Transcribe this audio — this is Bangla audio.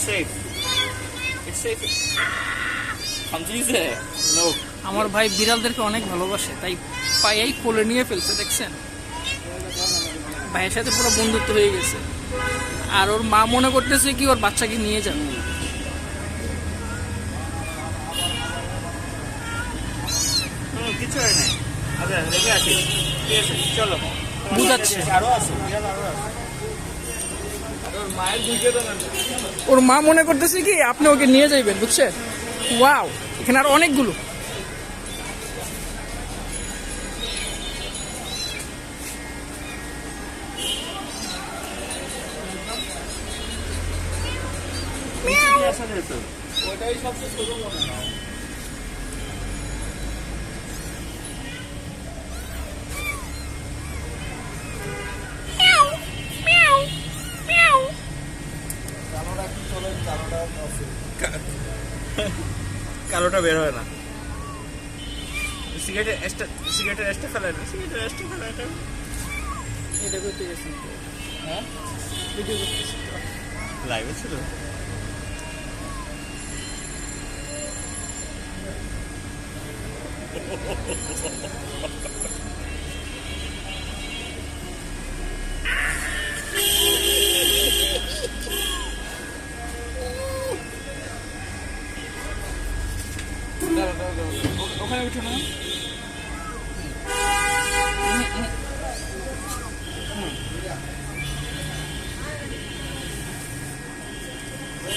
safe. It's safe. সমঝিয়েছে? No. আমার ভাই বিড়ালদেরকে অনেক ভালোবাসে, তাই পায়েই কোলে নিয়ে ফেলছে, দেখছেন? ভাইয়ের সাথে পুরো বন্ধুত্ব হয়ে গেছে। আর ওর মা মনে করতেছে কি ওর বাচ্চাকে নিয়ে যাবে। কিছু হয় নাই। আচ্ছা রেখে আসি। ঠিক আছে চলো। বুঝাচ্ছে। আরো আছে বিড়াল আরো আছে। ওর মায়ের দুইটা তো না। ওর মা মনে করতেছে কি আপনি ওকে নিয়ে যাইবেন, বুঝছে? ওয়াও, এখানে আর অনেকগুলো। ওটাই সবচেয়ে ছোট মনে হয়। কালোটা বের হয় না। সিগারেটের এক্সট্রা ফেলে না। সিগারেটের এক্সট্রা ফেলে এটা। এটা করতে গেছি, হ্যাঁ ভিডিও করতেছি। লাইভে ছিল। ওখানে উঠো না।